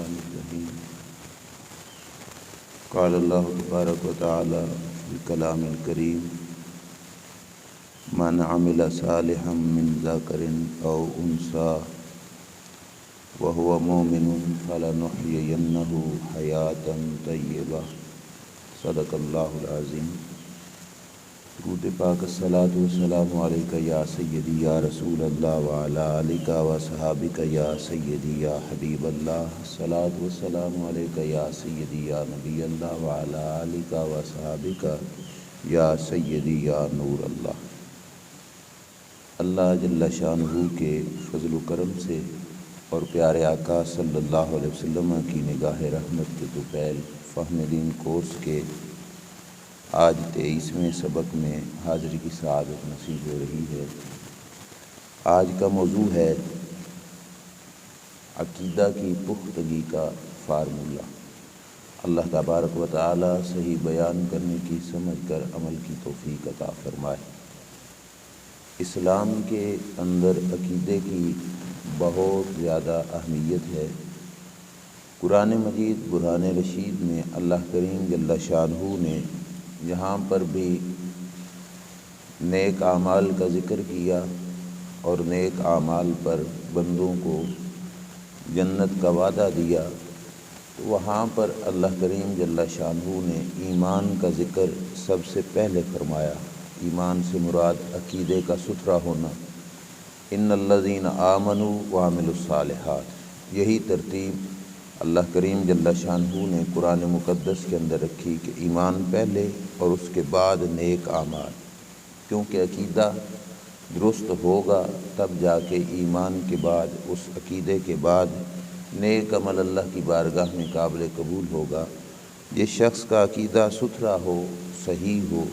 الرحمن الرحیم قال اللہ تبارک و تعالی فی کلام الکریم من عمل صالحا من ذکر او انثی وهو مؤمن فلنحیینہ حیاتا طیبہ صدق اللہ العظیم۔ درود پاک الصلاۃ والسلام علیک یا سیدی یا رسول اللہ وعلی آلک و صحابک یا سیدی یا حبیب اللہ، الصلاۃ والسلام علیک یا سیدی یا نبی اللہ وعلی آلک و صحابک یا سیدی یا نور اللہ۔ اللہ جل شانہ کے فضل و کرم سے اور پیارے آقا صلی اللہ علیہ وسلم کی نگاہ رحمت کے طفیل فہم دین کورس کے آج 23ویں سبق میں حاضری کی سعادت نصیب ہو رہی ہے۔ آج کا موضوع ہے عقیدہ کی پختگی کا فارمولہ۔ اللہ تبارک و تعالی صحیح بیان کرنے کی سمجھ کر عمل کی توفیق عطا فرمائے۔ اسلام کے اندر عقیدے کی بہت زیادہ اہمیت ہے۔ قرآن مجید برہان رشید میں اللہ کریم جل شانہ نے یہاں پر بھی نیک اعمال کا ذکر کیا اور نیک اعمال پر بندوں کو جنت کا وعدہ دیا، تو وہاں پر اللہ کریم جل شانہ نے ایمان کا ذکر سب سے پہلے فرمایا۔ ایمان سے مراد عقیدے کا ستھرا ہونا۔ ان الذین آمنوا وعملوا الصالحات، یہی ترتیب اللہ کریم جل شانہ نے قرآن مقدس کے اندر رکھی کہ ایمان پہلے اور اس کے بعد نیک اعمال، کیونکہ عقیدہ درست ہوگا تب جا کے ایمان کے بعد، اس عقیدے کے بعد نیک عمل اللہ کی بارگاہ میں قابل قبول ہوگا۔ جس شخص کا عقیدہ ستھرا ہو، صحیح ہو،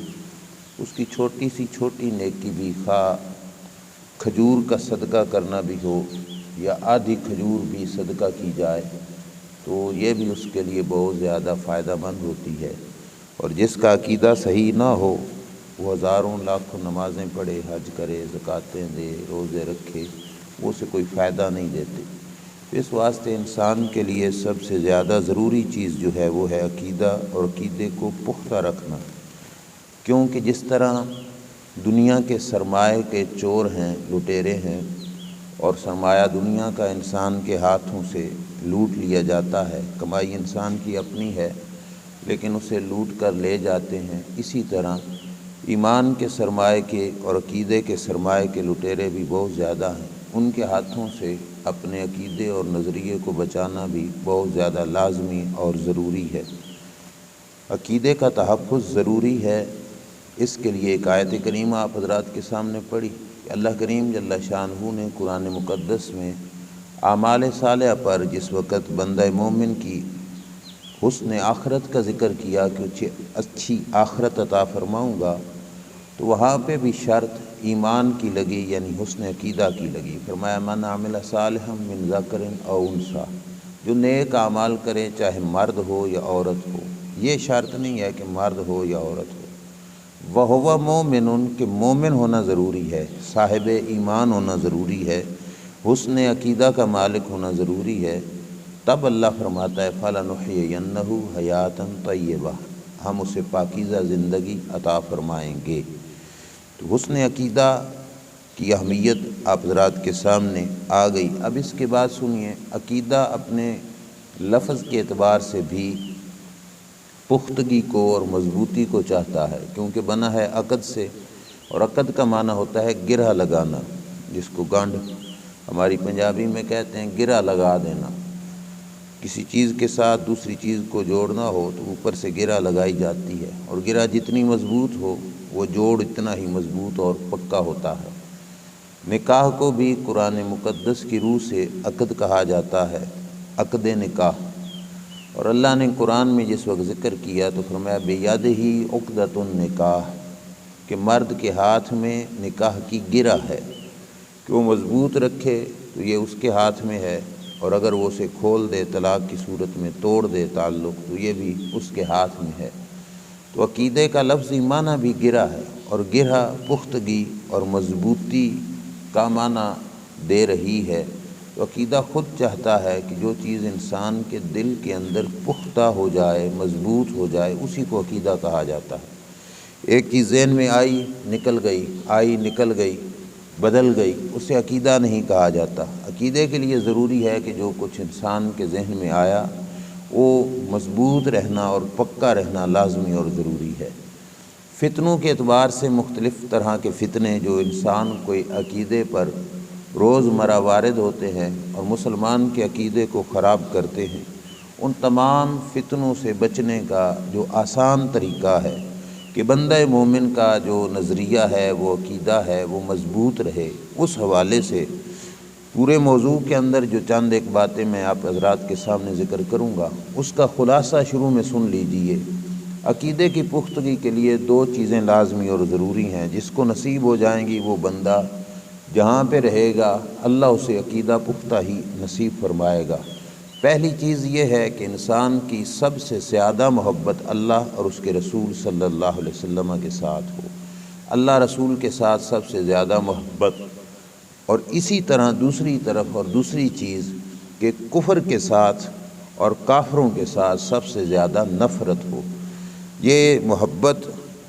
اس کی چھوٹی سی چھوٹی نیکی بھی، خواہ کھجور کا صدقہ کرنا بھی ہو یا آدھی کھجور بھی صدقہ کی جائے، تو یہ بھی اس کے لیے بہت زیادہ فائدہ مند ہوتی ہے۔ اور جس کا عقیدہ صحیح نہ ہو، وہ ہزاروں لاکھوں نمازیں پڑھے، حج کرے، زکاتیں دے، روزے رکھے، وہ اسے کوئی فائدہ نہیں دیتے۔ اس واسطے انسان کے لیے سب سے زیادہ ضروری چیز جو ہے وہ ہے عقیدہ، اور عقیدے کو پختہ رکھنا، کیونکہ جس طرح دنیا کے سرمایہ کے چور ہیں، لٹیرے ہیں، اور سرمایہ دنیا کا انسان کے ہاتھوں سے لوٹ لیا جاتا ہے، کمائی انسان کی اپنی ہے لیکن اسے لوٹ کر لے جاتے ہیں، اسی طرح ایمان کے سرمایہ کے اور عقیدے کے سرمایہ کے لٹیرے بھی بہت زیادہ ہیں۔ ان کے ہاتھوں سے اپنے عقیدے اور نظریے کو بچانا بھی بہت زیادہ لازمی اور ضروری ہے۔ عقیدے کا تحفظ ضروری ہے۔ اس کے لیے ایک آیت کریمہ آپ حضرات کے سامنے پڑھی کہ اللہ کریم جل شانہ نے قرآن مقدس میں اعمال صالحہ پر جس وقت بندہ مومن کی حسن آخرت کا ذکر کیا کہ اسے اچھی آخرت عطا فرماؤں گا، تو وہاں پہ بھی شرط ایمان کی لگی، یعنی حسن عقیدہ کی لگی۔ فرمایا من عمل صالحا من ذکر او انثی، جو نیک اعمال کرے چاہے مرد ہو یا عورت ہو۔ یہ شرط نہیں ہے کہ مرد ہو یا عورت ہو۔ وَهُوَ مُؤْمِنٌ، کہ مومن ہونا ضروری ہے، صاحب ایمان ہونا ضروری ہے، حسن عقیدہ کا مالک ہونا ضروری ہے۔ تب اللہ فرماتا ہے فَلَنُحْيِيَنَّهُ حَيَاةً طَيِّبَةً، ہم اسے پاکیزہ زندگی عطا فرمائیں گے۔ تو حسن عقیدہ کی اہمیت آپ حضرات کے سامنے آ گئی۔ اب اس کے بعد سنیے، عقیدہ اپنے لفظ کے اعتبار سے بھی پختگی کو اور مضبوطی کو چاہتا ہے، کیونکہ بنا ہے عقد سے، اور عقد کا معنی ہوتا ہے گرہ لگانا، جس کو گانڈ ہماری پنجابی میں کہتے ہیں، گرہ لگا دینا۔ کسی چیز کے ساتھ دوسری چیز کو جوڑنا ہو تو اوپر سے گرہ لگائی جاتی ہے، اور گرہ جتنی مضبوط ہو وہ جوڑ اتنا ہی مضبوط اور پکا ہوتا ہے۔ نکاح کو بھی قرآن مقدس کی روح سے عقد کہا جاتا ہے، عقد نکاح۔ اور اللہ نے قرآن میں جس وقت ذکر کیا تو فرمایا بِیَدِهِ عُقْدَۃُ النِّکَاحِ، کہ مرد کے ہاتھ میں نکاح کی گرہ ہے، کہ وہ مضبوط رکھے تو یہ اس کے ہاتھ میں ہے، اور اگر وہ اسے کھول دے، طلاق کی صورت میں توڑ دے تعلق، تو یہ بھی اس کے ہاتھ میں ہے۔ تو عقیدے کا لفظی معنی بھی گرہ ہے، اور گرہ پختگی اور مضبوطی کا معنی دے رہی ہے۔ تو عقیدہ خود چاہتا ہے کہ جو چیز انسان کے دل کے اندر پختہ ہو جائے، مضبوط ہو جائے، اسی کو عقیدہ کہا جاتا ہے۔ ایک چیز ذہن میں آئی نکل گئی، آئی نکل گئی، بدل گئی، اسے عقیدہ نہیں کہا جاتا۔ عقیدے کے لیے ضروری ہے کہ جو کچھ انسان کے ذہن میں آیا وہ مضبوط رہنا اور پکا رہنا لازمی اور ضروری ہے۔ فتنوں کے اعتبار سے مختلف طرح کے فتنے جو انسان کو عقیدے پر روزمرہ وارد ہوتے ہیں اور مسلمان کے عقیدے کو خراب کرتے ہیں، ان تمام فتنوں سے بچنے کا جو آسان طریقہ ہے کہ بندہ مومن کا جو نظریہ ہے، وہ عقیدہ ہے، وہ مضبوط رہے، اس حوالے سے پورے موضوع کے اندر جو چند ایک باتیں میں آپ حضرات کے سامنے ذکر کروں گا، اس کا خلاصہ شروع میں سن لیجئے۔ عقیدے کی پختگی کے لیے دو چیزیں لازمی اور ضروری ہیں، جس کو نصیب ہو جائیں گی وہ بندہ جہاں پہ رہے گا اللہ اسے عقیدہ پختہ ہی نصیب فرمائے گا۔ پہلی چیز یہ ہے کہ انسان کی سب سے زیادہ محبت اللہ اور اس کے رسول صلی اللہ علیہ وسلم کے ساتھ ہو، اللہ رسول کے ساتھ سب سے زیادہ محبت، اور اسی طرح دوسری طرف اور دوسری چیز کہ کفر کے ساتھ اور کافروں کے ساتھ سب سے زیادہ نفرت ہو۔ یہ محبت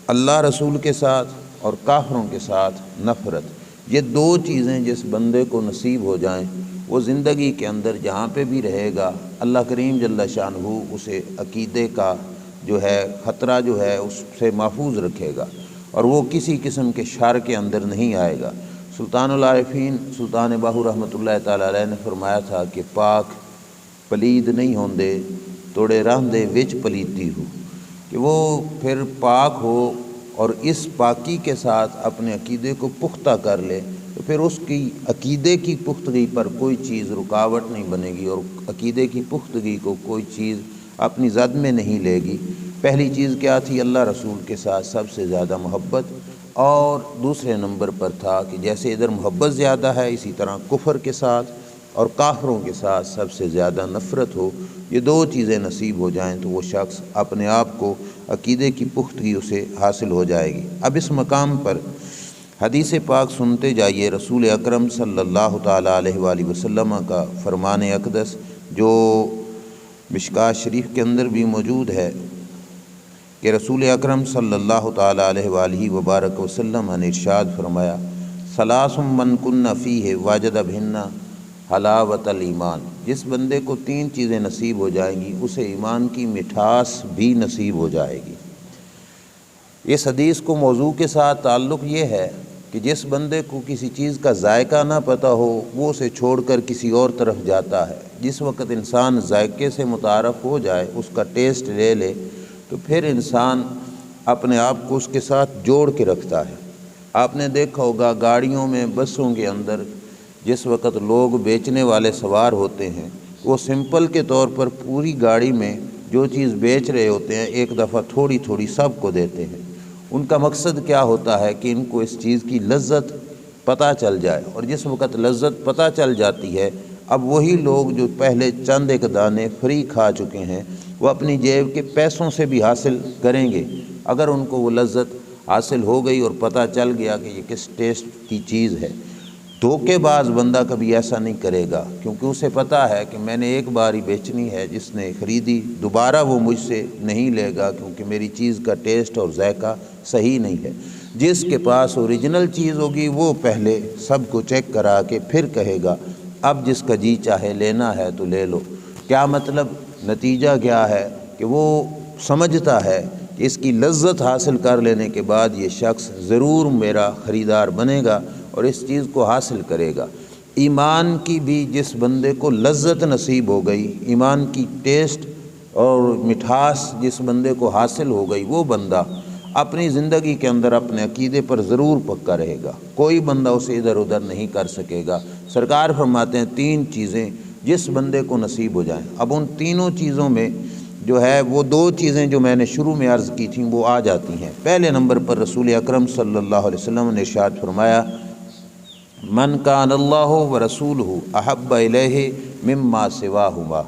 اللہ رسول کے ساتھ اور کافروں کے ساتھ نفرت، یہ دو چیزیں جس بندے کو نصیب ہو جائیں وہ زندگی کے اندر جہاں پہ بھی رہے گا اللہ کریم جل شانہ اسے عقیدے کا جو ہے خطرہ جو ہے اس سے محفوظ رکھے گا اور وہ کسی قسم کے شر کے اندر نہیں آئے گا۔ سلطان العارفین سلطان باہو رحمۃ اللہ تعالیٰ علیہ نے فرمایا تھا کہ پاک پلید نہیں ہوندے توڑے راندے وچ پلیتی ہو، کہ وہ پھر پاک ہو اور اس پاکی کے ساتھ اپنے عقیدے کو پختہ کر لے تو پھر اس کی عقیدے کی پختگی پر کوئی چیز رکاوٹ نہیں بنے گی اور عقیدے کی پختگی کو کوئی چیز اپنی زد میں نہیں لے گی۔ پہلی چیز کیا تھی؟ اللہ رسول کے ساتھ سب سے زیادہ محبت، اور دوسرے نمبر پر تھا کہ جیسے ادھر محبت زیادہ ہے اسی طرح کفر کے ساتھ اور کافروں کے ساتھ سب سے زیادہ نفرت ہو۔ یہ دو چیزیں نصیب ہو جائیں تو وہ شخص اپنے آپ کو عقیدے کی پختگی اسے حاصل ہو جائے گی۔ اب اس مقام پر حدیث پاک سنتے جائیے، رسول اکرم صلی اللہ تعالیٰ علیہ وآلہ وسلم کا فرمان اقدس جو مشکوٰۃ شریف کے اندر بھی موجود ہے کہ رسول اکرم صلی اللہ تعالیٰ علیہ وآلہ وبارک وسلم نے ارشاد فرمایا، ثلاث من کن فیہ وجد بہن حلاوت الایمان، جس بندے کو تین چیزیں نصیب ہو جائیں گی اسے ایمان کی مٹھاس بھی نصیب ہو جائے گی۔ اس حدیث کو موضوع کے ساتھ تعلق یہ ہے کہ جس بندے کو کسی چیز کا ذائقہ نہ پتہ ہو وہ اسے چھوڑ کر کسی اور طرف جاتا ہے۔ جس وقت انسان ذائقے سے متعارف ہو جائے، اس کا ٹیسٹ لے لے، تو پھر انسان اپنے آپ کو اس کے ساتھ جوڑ کے رکھتا ہے۔ آپ نے دیکھا ہوگا گاڑیوں میں، بسوں کے اندر جس وقت لوگ بیچنے والے سوار ہوتے ہیں، وہ سمپل کے طور پر پوری گاڑی میں جو چیز بیچ رہے ہوتے ہیں ایک دفعہ تھوڑی تھوڑی سب کو دیتے ہیں۔ ان کا مقصد کیا ہوتا ہے کہ ان کو اس چیز کی لذت پتہ چل جائے، اور جس وقت لذت پتہ چل جاتی ہے اب وہی لوگ جو پہلے چند ایک دانے فری کھا چکے ہیں وہ اپنی جیب کے پیسوں سے بھی حاصل کریں گے اگر ان کو وہ لذت حاصل ہو گئی اور پتہ چل گیا کہ یہ کس ٹیسٹ کی چیز ہے۔ دھوکے باز بندہ کبھی ایسا نہیں کرے گا، کیونکہ اسے پتہ ہے کہ میں نے ایک بار ہی بیچنی ہے، جس نے خریدی دوبارہ وہ مجھ سے نہیں لے گا کیونکہ میری چیز کا ٹیسٹ اور ذائقہ صحیح نہیں ہے۔ جس کے پاس اوریجنل چیز ہوگی وہ پہلے سب کو چیک کرا کے پھر کہے گا اب جس کا جی چاہے لینا ہے تو لے لو۔ کیا مطلب؟ نتیجہ کیا ہے کہ وہ سمجھتا ہے کہ اس کی لذت حاصل کر لینے کے بعد یہ شخص ضرور میرا خریدار بنے گا اور اس چیز کو حاصل کرے گا۔ ایمان کی بھی جس بندے کو لذت نصیب ہو گئی، ایمان کی ٹیسٹ اور مٹھاس جس بندے کو حاصل ہو گئی، وہ بندہ اپنی زندگی کے اندر اپنے عقیدے پر ضرور پکا رہے گا، کوئی بندہ اسے ادھر ادھر نہیں کر سکے گا۔ سرکار فرماتے ہیں تین چیزیں جس بندے کو نصیب ہو جائیں۔ اب ان تینوں چیزوں میں جو ہے وہ دو چیزیں جو میں نے شروع میں عرض کی تھیں وہ آ جاتی ہیں۔ پہلے نمبر پر رسول اکرم صلی اللہ علیہ وسلم نے ارشاد فرمایا، من کان اللہ ورسولہ احب الیہ مما سواہما،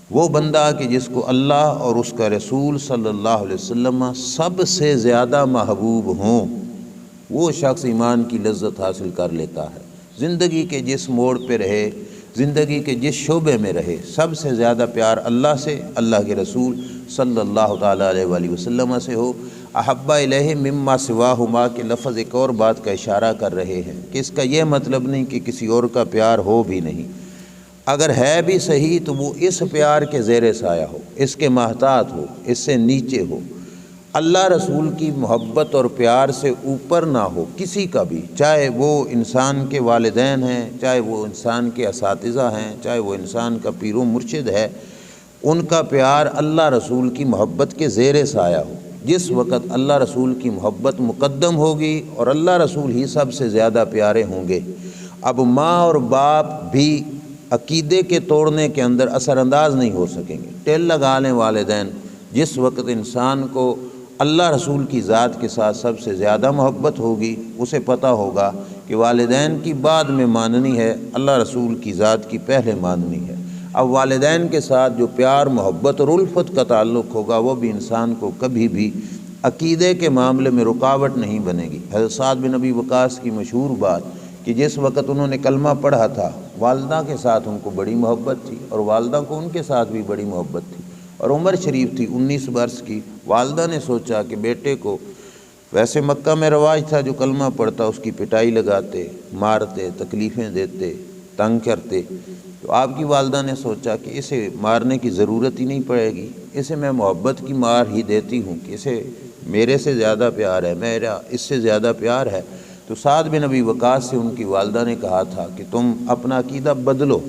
وہ بندہ کہ جس کو اللہ اور اس کا رسول صلی اللہ علیہ وسلم سب سے زیادہ محبوب ہوں، وہ شخص ایمان کی لذت حاصل کر لیتا ہے۔ زندگی کے جس موڑ پہ رہے، زندگی کے جس شعبے میں رہے سب سے زیادہ پیار اللہ سے، اللہ کے رسول صلی اللہ تعالیٰ علیہ وآلہ وسلم سے ہو۔ احب الیہ مما سواہما کے لفظ ایک اور بات کا اشارہ کر رہے ہیں کہ اس کا یہ مطلب نہیں کہ کسی اور کا پیار ہو بھی نہیں، اگر ہے بھی صحیح تو وہ اس پیار کے زیر سایہ ہو، اس کے محتاط ہو، اس سے نیچے ہو، اللہ رسول کی محبت اور پیار سے اوپر نہ ہو کسی کا بھی، چاہے وہ انسان کے والدین ہیں، چاہے وہ انسان کے اساتذہ ہیں، چاہے وہ انسان کا پیر و مرشد ہے، ان کا پیار اللہ رسول کی محبت کے زیر سایہ ہو۔ جس وقت اللہ رسول کی محبت مقدم ہوگی اور اللہ رسول ہی سب سے زیادہ پیارے ہوں گے، اب ماں اور باپ بھی عقیدے کے توڑنے کے اندر اثر انداز نہیں ہو سکیں گے۔ ٹیل لگا لیں والدین، جس وقت انسان کو اللہ رسول کی ذات کے ساتھ سب سے زیادہ محبت ہوگی، اسے پتہ ہوگا کہ والدین کی بعد میں ماننی ہے، اللہ رسول کی ذات کی پہلے ماننی ہے۔ اب والدین کے ساتھ جو پیار، محبت اور الفت کا تعلق ہوگا وہ بھی انسان کو کبھی بھی عقیدے کے معاملے میں رکاوٹ نہیں بنے گی۔ حضرت سعد بن ابی وقاص کی مشہور بات کہ جس وقت انہوں نے کلمہ پڑھا تھا والدہ کے ساتھ ان کو بڑی محبت تھی اور والدہ کو ان کے ساتھ بھی بڑی محبت تھی، اور عمر شریف تھی 19 برس کی۔ والدہ نے سوچا کہ بیٹے کو، ویسے مکہ میں رواج تھا جو کلمہ پڑھتا اس کی پٹائی لگاتے، مارتے، تکلیفیں دیتے، تنگ کرتے، تو آپ کی والدہ نے سوچا کہ اسے مارنے کی ضرورت ہی نہیں پڑے گی، اسے میں محبت کی مار ہی دیتی ہوں کہ اسے میرے سے زیادہ پیار ہے، میرا اس سے زیادہ پیار ہے۔ تو سعد بن ابی وقاص سے ان کی والدہ نے کہا تھا کہ تم اپنا عقیدہ بدلو،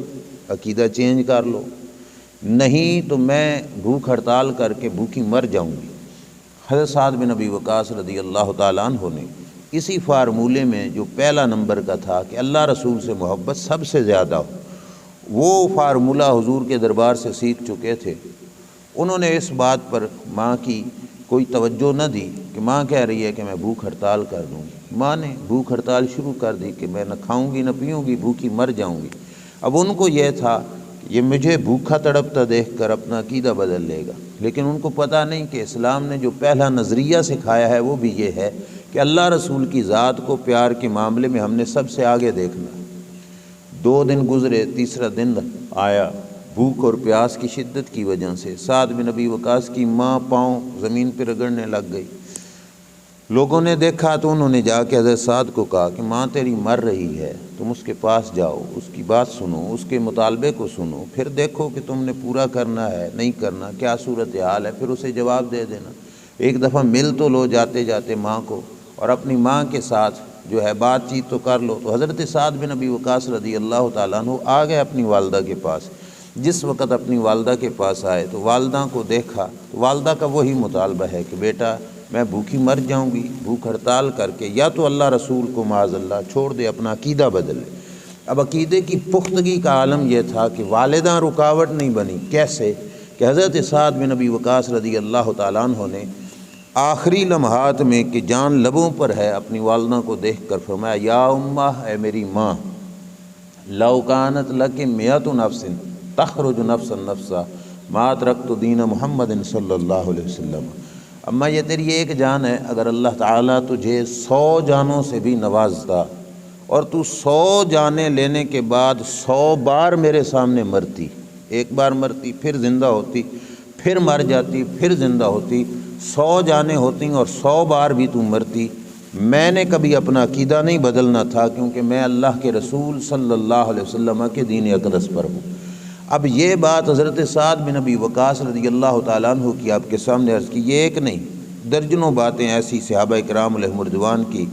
عقیدہ چینج کر لو، نہیں تو میں بھوک ہڑتال کر کے بھوکی مر جاؤں گی۔ حضرت سعد بن ابی وقاص رضی اللہ تعالیٰ عنہ نے اسی فارمولے میں جو پہلا نمبر کا تھا کہ اللہ رسول سے محبت سب سے زیادہ ہو، وہ فارمولہ حضور کے دربار سے سیکھ چکے تھے۔ انہوں نے اس بات پر ماں کی کوئی توجہ نہ دی کہ ماں کہہ رہی ہے کہ میں بھوک ہڑتال کر دوں گی، ماں نے بھوک ہڑتال شروع کر دی کہ میں نہ کھاؤں گی نہ پیوں گی، بھوکی مر جاؤں گی۔ اب ان کو یہ تھا کہ یہ مجھے بھوکا تڑپتا دیکھ کر اپنا عقیدہ بدل لے گا، لیکن ان کو پتہ نہیں کہ اسلام نے جو پہلا نظریہ سکھایا ہے وہ بھی یہ ہے کہ اللہ رسول کی ذات کو پیار کے معاملے میں ہم نے سب سے آگے دیکھنا۔ 2 دن گزرے، تیسرا دن آیا، بھوک اور پیاس کی شدت کی وجہ سے سعد بن ابی وقاص کی ماں پاؤں زمین پہ رگڑنے لگ گئی۔ لوگوں نے دیکھا تو انہوں نے جا کے حضرت سعد کو کہا کہ ماں تیری مر رہی ہے، تم اس کے پاس جاؤ، اس کی بات سنو، اس کے مطالبے کو سنو، پھر دیکھو کہ تم نے پورا کرنا ہے نہیں کرنا، کیا صورتحال ہے، پھر اسے جواب دے دینا۔ ایک دفعہ مل تو لو جاتے جاتے ماں کو، اور اپنی ماں کے ساتھ جو ہے بات چیت تو کر لو۔ تو حضرت سعد بن ابی وقاص رضی اللہ تعالیٰ عنہ آ گئے اپنی والدہ کے پاس۔ جس وقت اپنی والدہ کے پاس آئے تو والدہ کو دیکھا تو والدہ کا وہی مطالبہ ہے کہ بیٹا میں بھوکی مر جاؤں گی، بھوک ہڑتال کر کے، یا تو اللہ رسول کو معاذ اللہ چھوڑ دے، اپنا عقیدہ بدل لے۔ اب عقیدے کی پختگی کا عالم یہ تھا کہ والدہ رکاوٹ نہیں بنی۔ کیسے کہ حضرت سعد بن ابی وقاص رضی اللہ تعالیٰ عنہ نے آخری لمحات میں کہ جان لبوں پر ہے اپنی والدہ کو دیکھ کر فرمایا، یا امہ، اے میری ماں، لو کانت لک مئۃ نفس تخرج نفسا نفسا ما ترکت دین محمد صلی اللہ علیہ وسلم۔ اماں یہ تیری ایک جان ہے، اگر اللہ تعالیٰ تجھے 100 جانوں سے بھی نوازتا اور تو 100 جانیں لینے کے بعد 100 بار میرے سامنے مرتی، ایک بار مرتی پھر زندہ ہوتی، پھر مر جاتی، پھر زندہ ہوتی، 100 جانیں ہوتی اور 100 بار بھی تو مرتی، میں نے کبھی اپنا عقیدہ نہیں بدلنا تھا، کیونکہ میں اللہ کے رسول صلی اللہ علیہ وسلم کے دین اقدس پر ہوں۔ اب یہ بات حضرت سعد بن ابی وقاص رضی اللہ تعالیٰ عنہ کی آپ کے سامنے عرض کی، یہ ایک نہیں درجنوں باتیں ایسی صحابہ اکرام علیہم رضوان کی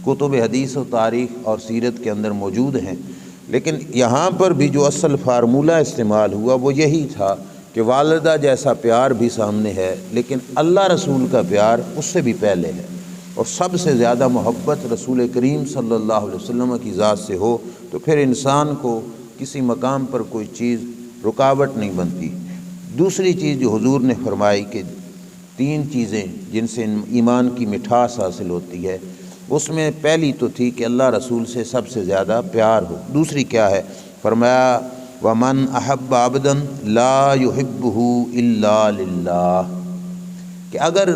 کتب حدیث و تاریخ اور سیرت کے اندر موجود ہیں، لیکن یہاں پر بھی جو اصل فارمولہ استعمال ہوا وہ یہی تھا کہ والدہ جیسا پیار بھی سامنے ہے، لیکن اللہ رسول کا پیار اس سے بھی پہلے ہے، اور سب سے زیادہ محبت رسول کریم صلی اللہ علیہ وسلم کی ذات سے ہو تو پھر انسان کو کسی مقام پر کوئی چیز رکاوٹ نہیں بنتی۔ دوسری چیز جو حضور نے فرمائی کہ 3 چیزیں جن سے ایمان کی مٹھاس حاصل ہوتی ہے، اس میں پہلی تو تھی کہ اللہ رسول سے سب سے زیادہ پیار ہو۔ دوسری کیا ہے؟ فرمایا وَمَنْ أَحَبَّ عَبْدًا لَا يُحِبُّهُ إِلَّا لِلَّهِ، کہ اگر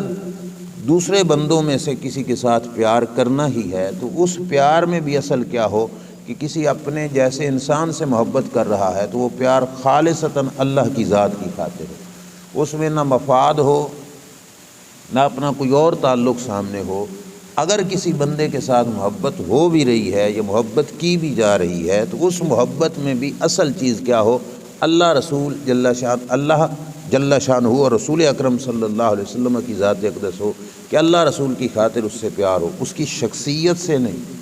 دوسرے بندوں میں سے کسی کے ساتھ پیار کرنا ہی ہے تو اس پیار میں بھی اصل کیا ہو کہ کسی اپنے جیسے انسان سے محبت کر رہا ہے تو وہ پیار خالصتاً اللہ کی ذات کی خاطر ہو، اس میں نہ مفاد ہو نہ اپنا کوئی اور تعلق سامنے ہو۔ اگر کسی بندے کے ساتھ محبت ہو بھی رہی ہے یا محبت کی بھی جا رہی ہے تو اس محبت میں بھی اصل چیز کیا ہو؟ اللہ رسول اللہ جل شانہ اور رسول اکرم صلی اللہ علیہ وسلم کی ذات اقدس ہو، کہ اللہ رسول کی خاطر اس سے پیار ہو، اس کی شخصیت سے نہیں۔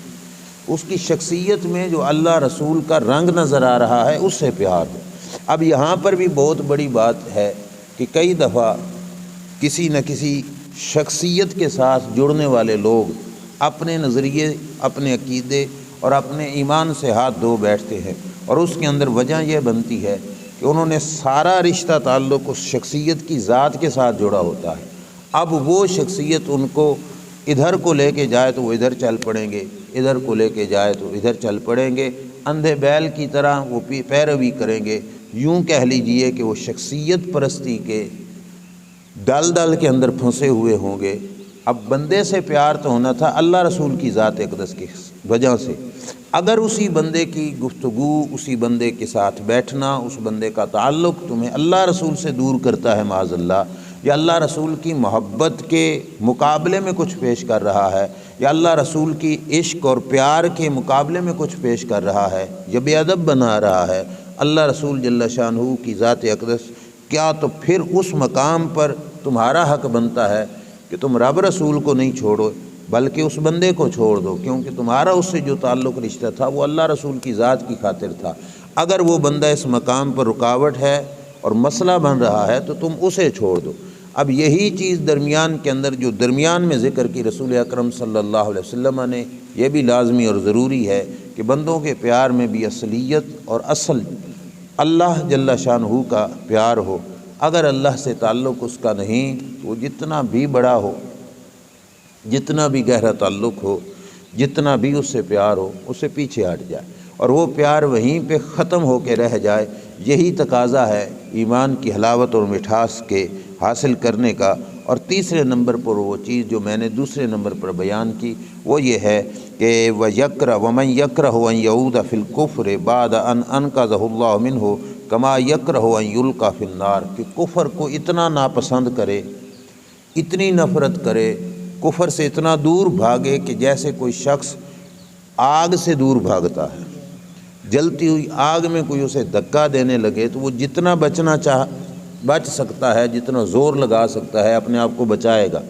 اس کی شخصیت میں جو اللہ رسول کا رنگ نظر آ رہا ہے اس سے پیار ہو۔ اب یہاں پر بھی بہت بڑی بات ہے کہ کئی دفعہ کسی نہ کسی شخصیت کے ساتھ جڑنے والے لوگ اپنے نظریے، اپنے عقیدے اور اپنے ایمان سے ہاتھ دھو بیٹھتے ہیں، اور اس کے اندر وجہ یہ بنتی ہے کہ انہوں نے سارا رشتہ تعلق اس شخصیت کی ذات کے ساتھ جڑا ہوتا ہے۔ اب وہ شخصیت ان کو ادھر کو لے کے جائے تو وہ ادھر چل پڑیں گے، ادھر کو لے کے جائے تو ادھر چل پڑیں گے، اندھے بیل کی طرح وہ پیروی کریں گے۔ یوں کہہ لیجئے کہ وہ شخصیت پرستی کے دل کے اندر پھنسے ہوئے ہوں گے۔ اب بندے سے پیار تو ہونا تھا اللہ رسول کی ذات اقدس کی وجہ سے۔ اگر اسی بندے کی گفتگو، اسی بندے کے ساتھ بیٹھنا، اس بندے کا تعلق تمہیں اللہ رسول سے دور کرتا ہے معاذ اللہ، یا اللہ رسول کی محبت کے مقابلے میں کچھ پیش کر رہا ہے، یا اللہ رسول کی عشق اور پیار کے مقابلے میں کچھ پیش کر رہا ہے، یا بے ادب بنا رہا ہے اللہ رسول جل شانہ کی ذات اقدس، کیا تو پھر اس مقام پر تمہارا حق بنتا ہے کہ تم رب رسول کو نہیں چھوڑو بلکہ اس بندے کو چھوڑ دو، کیونکہ تمہارا اس سے جو تعلق رشتہ تھا وہ اللہ رسول کی ذات کی خاطر تھا۔ اگر وہ بندہ اس مقام پر رکاوٹ ہے اور مسئلہ بن رہا ہے تو تم اسے چھوڑ دو۔ اب یہی چیز درمیان کے اندر جو درمیان میں ذکر کی رسول اکرم صلی اللہ علیہ وسلم نے، یہ بھی لازمی اور ضروری ہے کہ بندوں کے پیار میں بھی اصلیت اور اصل اللہ جل شانہ کا پیار ہو۔ اگر اللہ سے تعلق اس کا نہیں تو وہ جتنا بھی بڑا ہو، جتنا بھی گہرا تعلق ہو، جتنا بھی اس سے پیار ہو، اس سے پیچھے ہٹ جائے اور وہ پیار وہیں پہ ختم ہو کے رہ جائے۔ یہی تقاضا ہے ایمان کی حلاوت اور مٹھاس کے حاصل کرنے کا۔ اور تیسرے نمبر پر وہ چیز جو میں نے دوسرے نمبر پر بیان کی وہ یہ ہے کہ وَمَنْ يَكْرَهُ أَنْ يَعُودَ فِي الْكُفْرِ بَعْدَ أَنْ أَنْقَذَهُ اللَّهُ مِنْهُ كَمَا يَكْرَهُ أَنْ يُلْقَى فِي النَّارِ، کہ کفر کو اتنا ناپسند کرے، اتنی نفرت کرے، کفر سے اتنا دور بھاگے کہ جیسے کوئی شخص آگ سے دور بھاگتا ہے، جلتی ہوئی آگ میں کوئی اسے دھکا دینے لگے تو وہ جتنا بچ سکتا ہے، جتنا زور لگا سکتا ہے اپنے آپ کو بچائے گا۔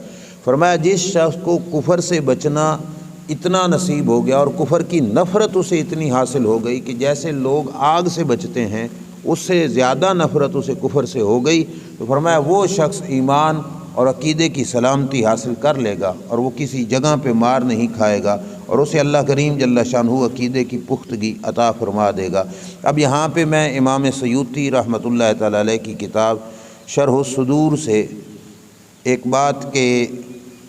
فرمایا جس شخص کو کفر سے بچنا اتنا نصیب ہو گیا اور کفر کی نفرت اسے اتنی حاصل ہو گئی کہ جیسے لوگ آگ سے بچتے ہیں اس سے زیادہ نفرت اسے کفر سے ہو گئی، تو فرمایا وہ شخص ایمان اور عقیدے کی سلامتی حاصل کر لے گا اور وہ کسی جگہ پہ مار نہیں کھائے گا، اور اسے اللہ کریم جل شانہ عقیدے کی پختگی عطا فرما دے گا۔ اب یہاں پہ میں امام سیوطی رحمۃ اللہ تعالی علیہ کی کتاب شرح الصدور سے ایک بات کہ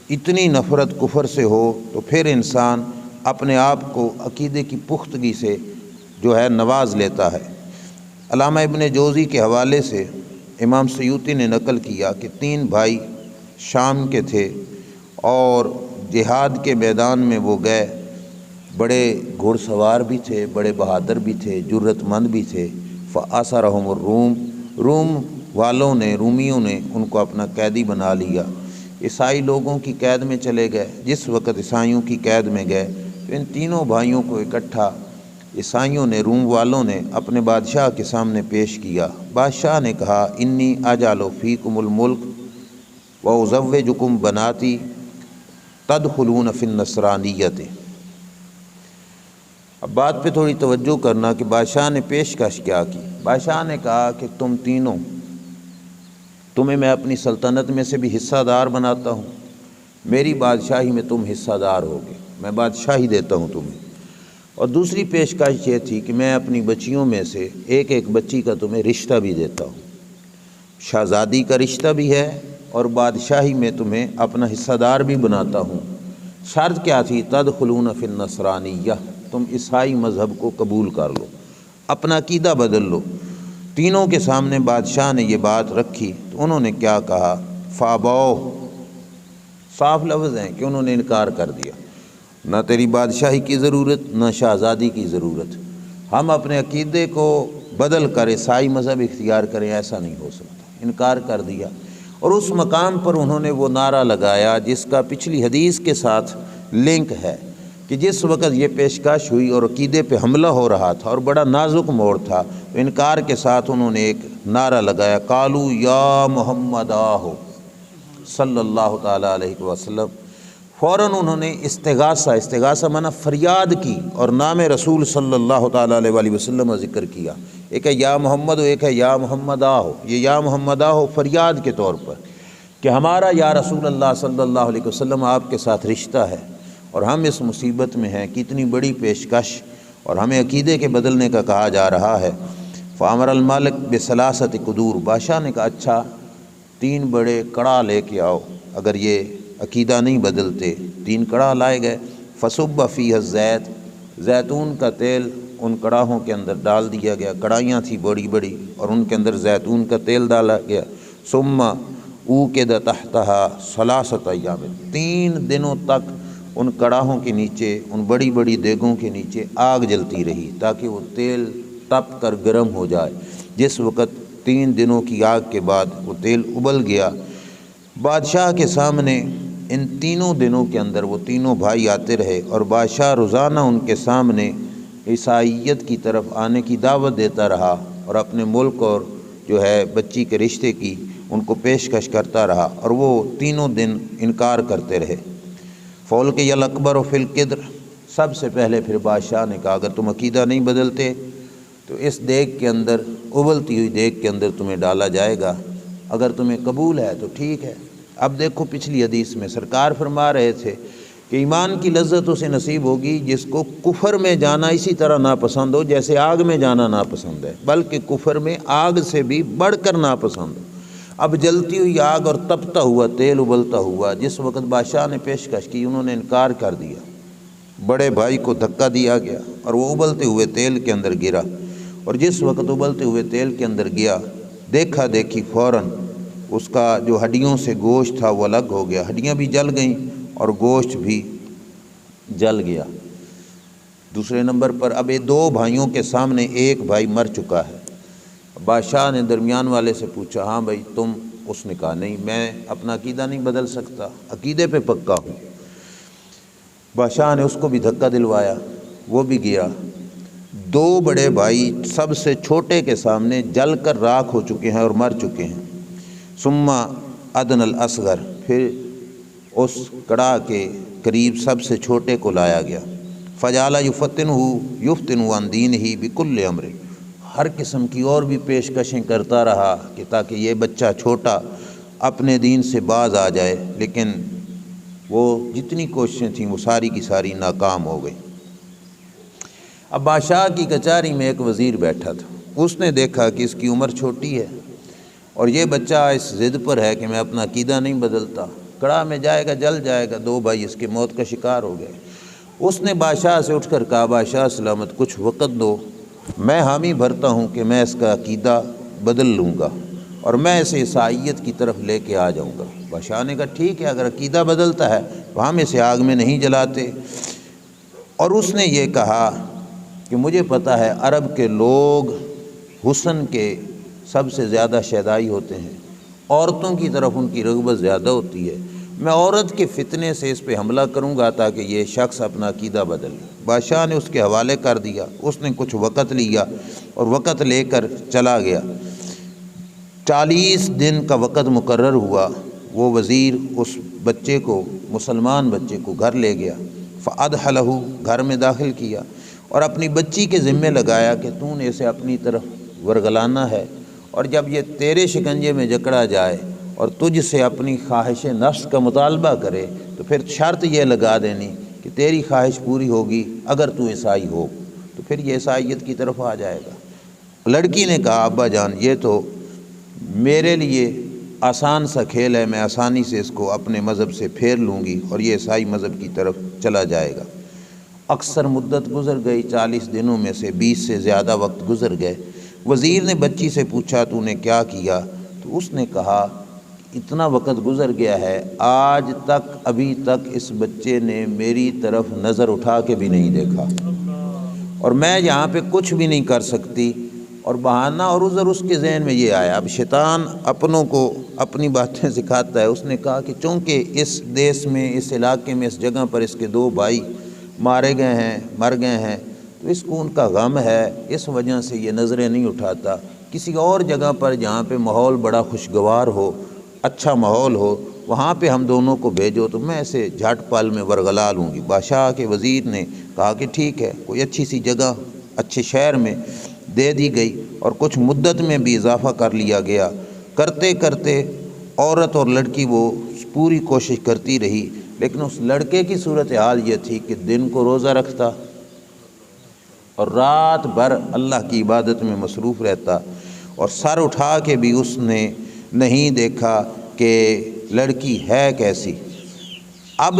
اتنی نفرت کفر سے ہو تو پھر انسان اپنے آپ کو عقیدے کی پختگی سے جو ہے نواز لیتا ہے۔ علامہ ابن جوزی کے حوالے سے امام سیوطی نے نقل کیا کہ 3 بھائی شام کے تھے اور جہاد کے میدان میں وہ گئے، بڑے گھڑ سوار بھی تھے، بڑے بہادر بھی تھے، جرت مند بھی تھے۔ فَأَسَرَهُمُ الروم، روم والوں نے، رومیوں نے ان کو اپنا قیدی بنا لیا۔ عیسائی لوگوں کی قید میں چلے گئے۔ جس وقت عیسائیوں کی قید میں گئے تو ان تینوں بھائیوں کو اکٹھا عیسائیوں نے، روم والوں نے اپنے بادشاہ کے سامنے پیش کیا۔ بادشاہ نے کہا انی اجعل فیکم الملک وازوجکم بناتی تدخلون فی النصرانیت۔ اب بات پہ تھوڑی توجہ کرنا کہ بادشاہ نے پیشکش کیا کی۔ بادشاہ نے کہا کہ تم تینوں، تمہیں میں اپنی سلطنت میں سے بھی حصہ دار بناتا ہوں، میری بادشاہی میں تم حصہ دار ہوگے، میں بادشاہی دیتا ہوں تمہیں۔ اور دوسری پیشکش یہ تھی کہ میں اپنی بچیوں میں سے ایک ایک بچی کا تمہیں رشتہ بھی دیتا ہوں، شہزادی کا رشتہ بھی ہے اور بادشاہی میں تمہیں اپنا حصہ دار بھی بناتا ہوں۔ شرط کیا تھی؟ تدخلون فی النصرانیہ، تم عیسائی مذہب کو قبول کر لو، اپنا عقیدہ بدل لو۔ تینوں کے سامنے بادشاہ نے یہ بات رکھی تو انہوں نے کیا کہا؟ فابو، صاف لفظ ہیں کہ انہوں نے انکار کر دیا۔ نہ تیری بادشاہی کی ضرورت، نہ شہزادی کی ضرورت، ہم اپنے عقیدے کو بدل کر عیسائی مذہب اختیار کریں، ایسا نہیں ہو سکتا۔ انکار کر دیا، اور اس مقام پر انہوں نے وہ نعرہ لگایا جس کا پچھلی حدیث کے ساتھ لنک ہے کہ جس وقت یہ پیشکش ہوئی اور عقیدے پہ حملہ ہو رہا تھا اور بڑا نازک موڑ تھا، تو انکار کے ساتھ انہوں نے ایک نعرہ لگایا، قالو یا محمد آہو صلی اللہ تعالیٰ علیہ وسلم۔ فوراً انہوں نے استغاثہ معنی فریاد کی، اور نام رسول صلی اللہ تعالیٰ علیہ وآلہ وسلم ذکر کیا۔ ایک ہے یا محمد، ایک ہے یا محمد آہو۔ یہ یا محمد آہو فریاد کے طور پر کہ ہمارا یا رسول اللہ صلی اللہ علیہ وسلم آپ کے ساتھ رشتہ ہے، اور ہم اس مصیبت میں ہیں، کتنی بڑی پیشکش، اور ہمیں عقیدے کے بدلنے کا کہا جا رہا ہے۔ فامر المالک بثلاثۃ قدور، بادشاہ نے کہا اچھا 3 بڑے کڑا لے کے آؤ، اگر یہ عقیدہ نہیں بدلتے۔ 3 کڑا لائے گئے، فصب فیہ الزیت، زیتون کا تیل ان کڑاہوں کے اندر ڈال دیا گیا، کڑائیاں تھیں بڑی بڑی اور ان کے اندر زیتون کا تیل ڈالا گیا۔ ثم اوقد تحتہا ثلاثۃ ایام، 3 دنوں تک ان کڑاہوں کے نیچے، ان بڑی بڑی دیگوں کے نیچے آگ جلتی رہی تاکہ وہ تیل تپ کر گرم ہو جائے۔ جس وقت 3 دنوں کی آگ کے بعد وہ تیل ابل گیا، بادشاہ کے سامنے ان 3 دنوں کے اندر وہ تینوں بھائی آتے رہے، اور بادشاہ روزانہ ان کے سامنے عیسائیت کی طرف آنے کی دعوت دیتا رہا، اور اپنے ملک اور جو ہے بچی کے رشتے کی ان کو پیشکش کرتا رہا، اور وہ 3 دن انکار کرتے رہے۔ فولقی الاکبر فی القدر، سب سے پہلے پھر بادشاہ نے کہا اگر تم عقیدہ نہیں بدلتے تو اس دیگ کے اندر، ابلتی ہوئی دیگ کے اندر تمہیں ڈالا جائے گا، اگر تمہیں قبول ہے تو ٹھیک ہے۔ اب دیکھو پچھلی حدیث میں سرکار فرما رہے تھے کہ ایمان کی لذت اسے نصیب ہوگی جس کو کفر میں جانا اسی طرح ناپسند ہو جیسے آگ میں جانا ناپسند ہے، بلکہ کفر میں آگ سے بھی بڑھ کر ناپسند ہو۔ اب جلتی ہوئی آگ اور تپتا ہوا تیل ابلتا ہوا، جس وقت بادشاہ نے پیشکش کی انہوں نے انکار کر دیا، بڑے بھائی کو دھکا دیا گیا اور وہ ابلتے ہوئے تیل کے اندر گرا، اور جس وقت ابلتے ہوئے تیل کے اندر گیا، دیکھا دیکھی فوراً اس کا جو ہڈیوں سے گوشت تھا وہ الگ ہو گیا، ہڈیاں بھی جل گئیں اور گوشت بھی جل گیا۔ دوسرے نمبر پر اب یہ 2 بھائیوں کے سامنے ایک بھائی مر چکا ہے۔ بادشاہ نے درمیان والے سے پوچھا ہاں بھائی تم؟ اس نے کہا نہیں، میں اپنا عقیدہ نہیں بدل سکتا، عقیدے پہ پکا ہوں۔ بادشاہ نے اس کو بھی دھکا دلوایا، وہ بھی گیا۔ 2 بڑے بھائی سب سے چھوٹے کے سامنے جل کر راکھ ہو چکے ہیں اور مر چکے ہیں۔ ثم ادن الاصغر، پھر اس کڑا کے قریب سب سے چھوٹے کو لایا گیا۔ فجعل یفتن عن دینہ بکل امر، ہر قسم کی اور بھی پیشکشیں کرتا رہا کہ تاکہ یہ بچہ چھوٹا اپنے دین سے باز آ جائے، لیکن وہ جتنی کوششیں تھیں وہ ساری کی ساری ناکام ہو گئی۔ اب بادشاہ کی کچہری میں ایک وزیر بیٹھا تھا، اس نے دیکھا کہ اس کی عمر چھوٹی ہے اور یہ بچہ اس ضد پر ہے کہ میں اپنا عقیدہ نہیں بدلتا، کڑا میں جائے گا جل جائے گا، 2 بھائی اس کے موت کا شکار ہو گئے۔ اس نے بادشاہ سے اٹھ کر کہا بادشاہ سلامت کچھ وقت دو، میں حامی بھرتا ہوں کہ میں اس کا عقیدہ بدل لوں گا اور میں اسے عیسائیت کی طرف لے کے آ جاؤں گا۔ بادشاہ نے کہا ٹھیک ہے، اگر عقیدہ بدلتا ہے تو ہم اسے آگ میں نہیں جلاتے۔ اور اس نے یہ کہا کہ مجھے پتہ ہے عرب کے لوگ حسن کے سب سے زیادہ شیدائی ہوتے ہیں، عورتوں کی طرف ان کی رغبت زیادہ ہوتی ہے، میں عورت کے فتنے سے اس پہ حملہ کروں گا تاکہ یہ شخص اپنا عقیدہ بدل۔ بادشاہ نے اس کے حوالے کر دیا، اس نے کچھ وقت لیا اور وقت لے کر چلا گیا۔ 40 دن کا وقت مقرر ہوا، وہ وزیر اس بچے کو، مسلمان بچے کو گھر لے گیا، فادخلہ، گھر میں داخل کیا اور اپنی بچی کے ذمے لگایا کہ تو نے اسے اپنی طرف ورگلانا ہے، اور جب یہ تیرے شکنجے میں جکڑا جائے اور تجھ سے اپنی خواہش نفس کا مطالبہ کرے تو پھر شرط یہ لگا دینی کہ تیری خواہش پوری ہوگی اگر تو عیسائی ہو، تو پھر یہ عیسائیت کی طرف آ جائے گا۔ لڑکی نے کہا ابا جان یہ تو میرے لیے آسان سا کھیل ہے، میں آسانی سے اس کو اپنے مذہب سے پھیر لوں گی اور یہ عیسائی مذہب کی طرف چلا جائے گا۔ اکثر مدت گزر گئی، 40 دنوں میں سے 20 سے زیادہ وقت گزر گئے۔ وزیر نے بچی سے پوچھا تو نے کیا کیا؟ تو اس نے کہا اتنا وقت گزر گیا ہے، آج تک ابھی تک اس بچے نے میری طرف نظر اٹھا کے بھی نہیں دیکھا، اور میں یہاں پہ کچھ بھی نہیں کر سکتی، اور بہانہ اور عذر اس کے ذہن میں یہ آیا۔ اب شیطان اپنوں کو اپنی باتیں سکھاتا ہے۔ اس نے کہا کہ چونکہ اس دیس میں، اس علاقے میں، اس جگہ پر اس کے 2 بھائی مارے گئے ہیں، مر گئے ہیں، تو اس کو ان کا غم ہے، اس وجہ سے یہ نظریں نہیں اٹھاتا۔ کسی اور جگہ پر جہاں پہ ماحول بڑا خوشگوار ہو، اچھا ماحول ہو، وہاں پہ ہم دونوں کو بھیجو تو میں اسے جھٹ پل میں ورغلا لوں گی۔ بادشاہ کے وزیر نے کہا کہ ٹھیک ہے، کوئی اچھی سی جگہ اچھے شہر میں دے دی گئی، اور کچھ مدت میں بھی اضافہ کر لیا گیا۔ کرتے کرتے عورت اور لڑکی وہ پوری کوشش کرتی رہی، لیکن اس لڑکے کی صورتحال یہ تھی کہ دن کو روزہ رکھتا اور رات بھر اللہ کی عبادت میں مصروف رہتا، اور سر اٹھا کے بھی اس نے نہیں دیکھا کہ لڑکی ہے کیسی۔ اب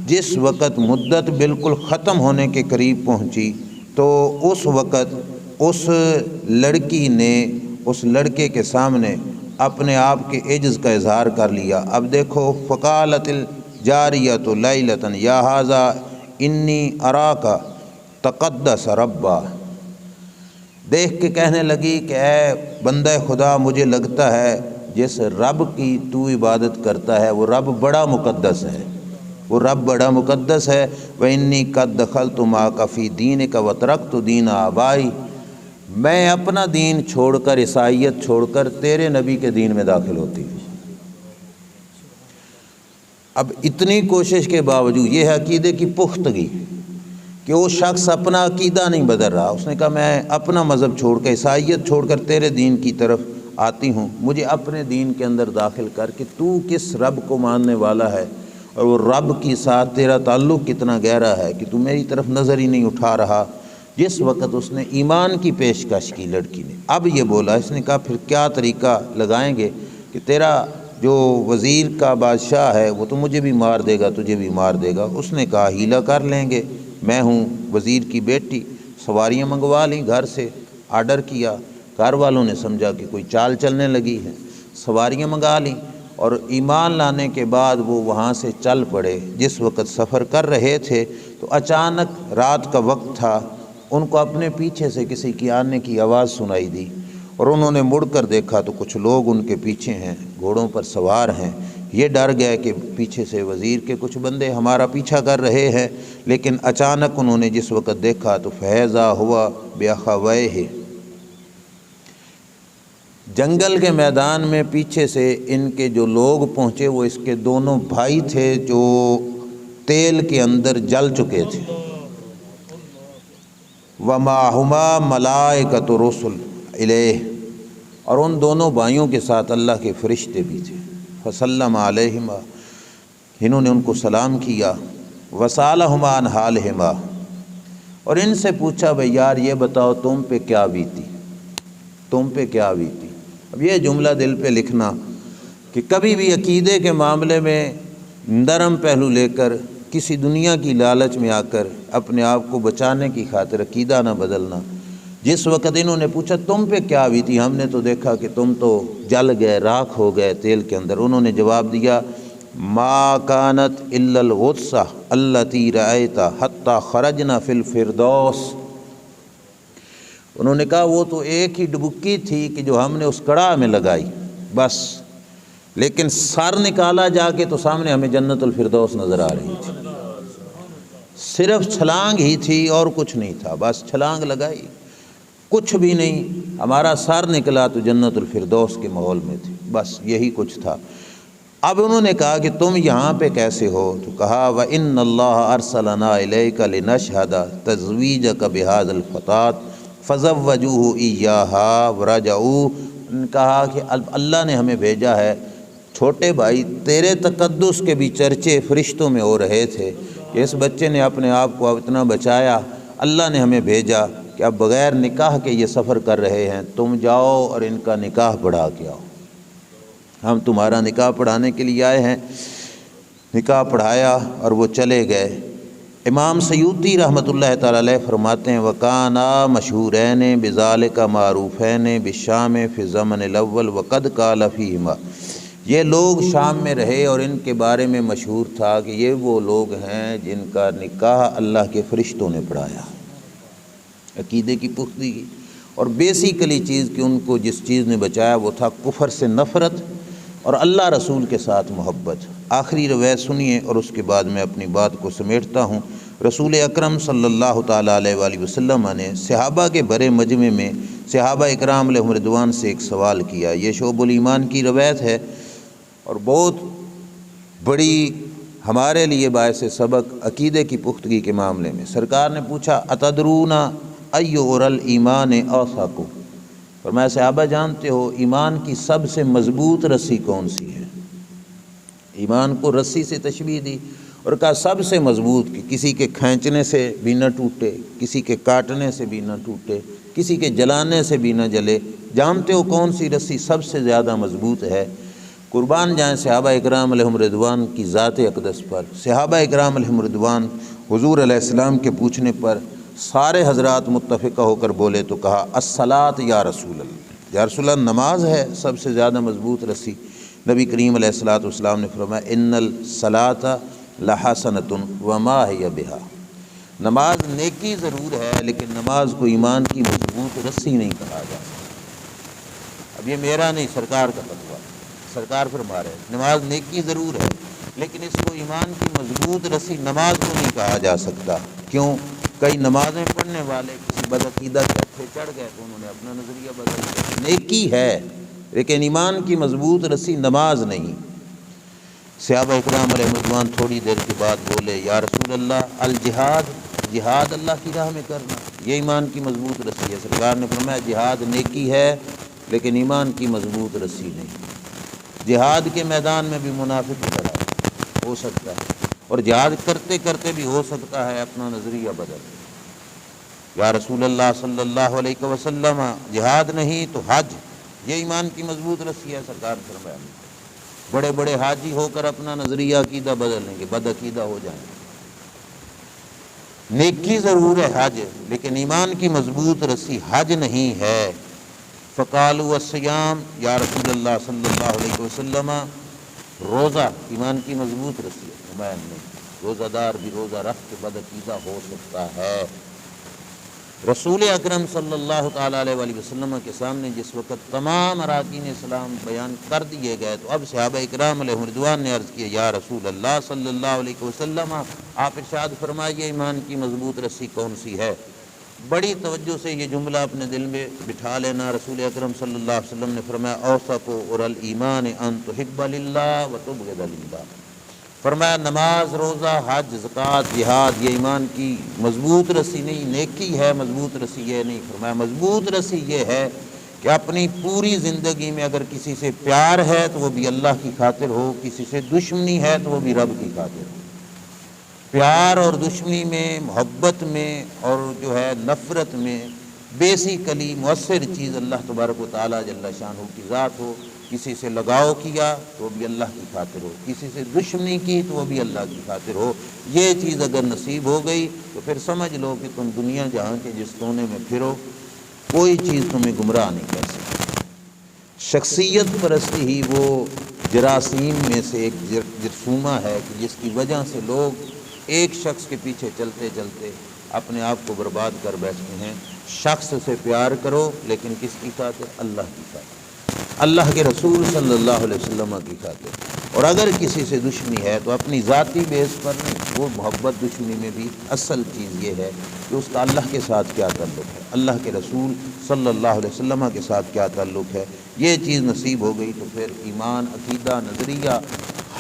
جس وقت مدت بالکل ختم ہونے کے قریب پہنچی تو اس وقت اس لڑکی نے اس لڑکے کے سامنے اپنے آپ کے عجز کا اظہار کر لیا۔ اب دیکھو، فقالت الجاریۃ لیلۃ یا ھذا انی اراک تقدس ربا، دیکھ کے کہنے لگی کہ اے بندہ خدا، مجھے لگتا ہے جس رب کی تو عبادت کرتا ہے وہ رب بڑا مقدس ہے، وہ رب بڑا مقدس ہے۔ وَإِنِّي قَدْ دَخَلْتُ مَعَكَ فِي دِينِكَ وَتَرَكْتُ دِينَ آبَائِي، میں اپنا دین چھوڑ کر، عیسائیت چھوڑ کر تیرے نبی کے دین میں داخل ہوتی ہوں۔ اب اتنی کوشش کے باوجود، یہ ہے عقیدے کی پختگی کہ وہ شخص اپنا عقیدہ نہیں بدل رہا۔ اس نے کہا میں اپنا مذہب چھوڑ کر، عیسائیت چھوڑ کر تیرے دین کی طرف آتی ہوں، مجھے اپنے دین کے اندر داخل کر کہ تو کس رب کو ماننے والا ہے، اور وہ رب کے ساتھ تیرا تعلق کتنا گہرا ہے کہ تو میری طرف نظر ہی نہیں اٹھا رہا۔ جس وقت اس نے ایمان کی پیشکش کی لڑکی نے، اب یہ بولا، اس نے کہا پھر کیا طریقہ لگائیں گے کہ تیرا جو وزیر کا بادشاہ ہے وہ تو مجھے بھی مار دے گا، تجھے بھی مار دے گا۔ اس نے کہا ہیلہ کر لیں گے، میں ہوں وزیر کی بیٹی، سواریاں منگوا لیں گھر سے، آرڈر کیا، گھر والوں نے سمجھا کہ کوئی چال چلنے لگی ہے، سواریاں منگا لیں، اور ایمان لانے کے بعد وہ وہاں سے چل پڑے۔ جس وقت سفر کر رہے تھے تو اچانک رات کا وقت تھا، ان کو اپنے پیچھے سے کسی کی آنے کی آواز سنائی دی، اور انہوں نے مڑ کر دیکھا تو کچھ لوگ ان کے پیچھے ہیں، گھوڑوں پر سوار ہیں۔ یہ ڈر گئے کہ پیچھے سے وزیر کے کچھ بندے ہمارا پیچھا کر رہے ہیں، لیکن اچانک انہوں نے جس وقت دیکھا تو فیضا ہوا بأخویہ، جنگل کے میدان میں پیچھے سے ان کے جو لوگ پہنچے وہ اس کے دونوں بھائی تھے جو تیل کے اندر جل چکے تھے۔ وَمَعَهُمَا مَلَائِكَةُ رُسُلٌ إِلَيْهِ، اور ان دونوں بھائیوں کے ساتھ اللہ کے فرشتے بھی تھے۔ فَسَلَّمَ عَلَيْهِمَا، انہوں نے ان کو سلام کیا۔ وَسَأَلَهُمَا عَنْ حَالِهِمَا، اور ان سے پوچھا بھئی یار یہ بتاؤ تم پہ کیا بیتی، تم پہ کیا بیتی۔ اب یہ جملہ دل پہ لکھنا کہ کبھی بھی عقیدے کے معاملے میں نرم پہلو لے کر، کسی دنیا کی لالچ میں آ کر اپنے آپ کو بچانے کی خاطر عقیدہ نہ بدلنا۔ جس وقت انہوں نے پوچھا تم پہ کیا بیتی، ہم نے تو دیکھا کہ تم تو جل گئے، راکھ ہو گئے تیل کے اندر، انہوں نے جواب دیا ما کانت الا الغصہ التی رأیت حتی خرجنا فی الفردوس، انہوں نے کہا وہ تو ایک ہی ڈبکی تھی کہ جو ہم نے اس کڑاہ میں لگائی بس، لیکن سر نکالا جا کے تو سامنے ہمیں جنت الفردوس نظر آ رہی تھی، صرف چھلانگ ہی تھی اور کچھ نہیں تھا، بس چھلانگ لگائی، کچھ بھی نہیں، ہمارا سر نکلا تو جنت الفردوس کے ماحول میں تھی، بس یہی کچھ تھا۔ اب انہوں نے کہا کہ تم یہاں پہ کیسے ہو، تو کہا وَإِنَّ اللَّهَ أَرْسَلَنَا إِلَيْكَ لِنَشْهَدَ تَزْوِيجَكَ بِهَذَا الْفَتَاةِ فَزَوَّجُوهُ إِيَّاهَا وَرَجَعُوا، کہا کہ اللہ نے ہمیں بھیجا ہے، چھوٹے بھائی تیرے تقدس کے بھی چرچے فرشتوں میں ہو رہے تھے کہ اس بچے نے اپنے آپ کو اب اتنا بچایا، اللہ نے ہمیں بھیجا کہ اب بغیر نکاح کے یہ سفر کر رہے ہیں، تم جاؤ اور ان کا نکاح پڑھا کے آؤ، ہم تمہارا نکاح پڑھانے کے لیے آئے ہیں۔ نکاح پڑھایا اور وہ چلے گئے۔ امام سیوطی رحمۃ اللہ تعالی علیہ فرماتے ہیں وَكَانَا مَشْهُورَيْنِ بِذَلِكَ مَعْرُوفَيْنِ بِالشَّامِ فِي الزَّمَنِ الْأَوَّلِ وَقَدْ قَالَ فِيهِمَا، یہ لوگ شام میں رہے اور ان کے بارے میں مشہور تھا کہ یہ وہ لوگ ہیں جن کا نکاح اللہ کے فرشتوں نے پڑھایا۔ عقیدے کی پختگی اور بیسیکلی چیز کہ ان کو جس چیز نے بچایا وہ تھا کفر سے نفرت اور اللہ رسول کے ساتھ محبت۔ آخری روایت سنیے اور اس کے بعد میں اپنی بات کو سمیٹتا ہوں۔ رسول اکرم صلی اللہ تعالیٰ علیہ وآلہ وسلم نے صحابہ کے بڑے مجمع میں صحابہ اکرام علیہم رضوان سے ایک سوال کیا۔ یہ شعب الایمان کی روایت ہے اور بہت بڑی ہمارے لیے باعث سبق عقیدے کی پختگی کے معاملے میں۔ سرکار نے پوچھا اتدرون ای اور الایمان اوثق، فرمایا صحابہ جانتے ہو ایمان کی سب سے مضبوط رسی کون سی ہے؟ ایمان کو رسی سے تشبیہ دی اور کہا سب سے مضبوط، کہ کسی کے کھینچنے سے بھی نہ ٹوٹے، کسی کے کاٹنے سے بھی نہ ٹوٹے، کسی کے جلانے سے بھی نہ جلے۔ جانتے ہو کون سی رسی سب سے زیادہ مضبوط ہے؟ قربان جائیں صحابہ اکرام علیہم رضوان کی ذات اقدس پر۔ صحابہ اکرام علیہم رضوان حضور علیہ السلام کے پوچھنے پر سارے حضرات متفقہ ہو کر بولے تو کہا الصلاۃ یا رسول اللہ، یا رسول اللہ نماز ہے سب سے زیادہ مضبوط رسی۔ نبی کریم علیہ الصلوۃ والسلام نے فرمایا ان الصلاۃ لحسنۃ وما ہی بہا، نماز نیکی ضرور ہے لیکن نماز کو ایمان کی مضبوط رسی نہیں کہا جا سکتا۔ اب یہ میرا نہیں، سرکار کا فتویٰ، سرکار فرما رہے ہیں نماز نیکی ضرور ہے لیکن اس کو ایمان کی مضبوط رسی نماز کو نہیں کہا جا سکتا۔ کیوں؟ کئی نمازیں پڑھنے والے کسی بدعقیدہ کے ہتھے چڑھ گئے تو انہوں نے اپنا نظریہ بدل دیا۔ نیکی ہے لیکن ایمان کی مضبوط رسی نماز نہیں۔ صحابہ اکرام علیہ رضوان تھوڑی دیر کے بعد بولے یا رسول اللہ الجہاد، جہاد اللہ کی راہ میں کرنا، یہ ایمان کی مضبوط رسی ہے۔ سرکار نے فرمایا جہاد نیکی ہے لیکن ایمان کی مضبوط رسی نہیں۔ جہاد کے میدان میں بھی منافق کھڑا ہو سکتا ہے اور جہاد کرتے کرتے بھی ہو سکتا ہے اپنا نظریہ بدل۔ یا رسول اللہ صلی اللہ علیہ وسلم جہاد نہیں تو حج، یہ ایمان کی مضبوط رسی ہے۔ سرکار نے فرمایا بڑے بڑے حاجی ہو کر اپنا نظریہ عقیدہ بدل لیں گے، بد عقیدہ ہو جائیں گے۔ نیکی ضرور ہے حج لیکن ایمان کی مضبوط رسی حج نہیں ہے۔ فقالوا الصیام، یا رسول اللہ صلی اللہ علیہ وسلم روزہ ایمان کی مضبوط رسی ہے۔ فرمایا نہیں، روزہ دار بھی روزہ رکھ کے بد عقیدہ ہو سکتا ہے۔ رسول اکرم صلی اللہ تعالیٰ علیہ وآلہ وسلم کے سامنے جس وقت تمام اراکین اسلام بیان کر دیے گئے تو اب صحابہ اکرام علیہ رضوان نے عرض کیا یا رسول اللہ صلی اللہ علیہ وسلم آپ ارشاد فرمائیے ایمان کی مضبوط رسی کون سی ہے؟ بڑی توجہ سے یہ جملہ اپنے دل میں بٹھا لینا۔ رسول اکرم صلی اللہ علیہ وسلم نے فرمایا اوثق اور الایمان ان تحب للہ وتبغض للہ، فرمایا نماز، روزہ، حج، زکوٰۃ، جہاد یہ ایمان کی مضبوط رسی نہیں، نیکی ہے مضبوط رسی یہ نہیں۔ فرمایا مضبوط رسی یہ ہے کہ اپنی پوری زندگی میں اگر کسی سے پیار ہے تو وہ بھی اللہ کی خاطر ہو، کسی سے دشمنی ہے تو وہ بھی رب کی خاطر ہو۔ پیار اور دشمنی میں، محبت میں اور جو ہے نفرت میں بیسیکلی مؤثر چیز اللہ تبارک و تعالیٰ جل شانہ کی ذات ہو۔ کسی سے لگاؤ کیا تو وہ بھی اللہ کی خاطر ہو، کسی سے دشمنی کی تو وہ بھی اللہ کی خاطر ہو۔ یہ چیز اگر نصیب ہو گئی تو پھر سمجھ لو کہ تم دنیا جہاں کے جس کونے میں پھرو کوئی چیز تمہیں گمراہ نہیں کر سکتی۔ شخصیت پرستی ہی وہ جراثیم میں سے ایک جرثومہ ہے کہ جس کی وجہ سے لوگ ایک شخص کے پیچھے چلتے چلتے اپنے آپ کو برباد کر بیٹھتے ہیں۔ شخص سے پیار کرو لیکن کس کی خاطر؟ اللہ کی خاطر، اللہ کے رسول صلی اللہ علیہ وسلم کی خاطر۔ اور اگر کسی سے دشمنی ہے تو اپنی ذاتی بیس پر نہیں، وہ محبت دشمنی میں بھی اصل چیز یہ ہے کہ اس کا اللہ کے ساتھ کیا تعلق ہے، اللہ کے رسول صلی اللہ علیہ وسلم کے ساتھ کیا تعلق ہے۔ یہ چیز نصیب ہو گئی تو پھر ایمان، عقیدہ، نظریہ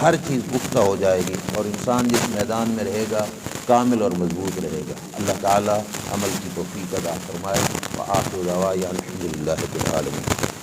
ہر چیز پختہ ہو جائے گی اور انسان جس میدان میں رہے گا کامل اور مضبوط رہے گا۔ اللہ تعالی عمل کی توفیق عطا فرمائے۔ وآخر دعوانا الحمد للہ رب العالمین۔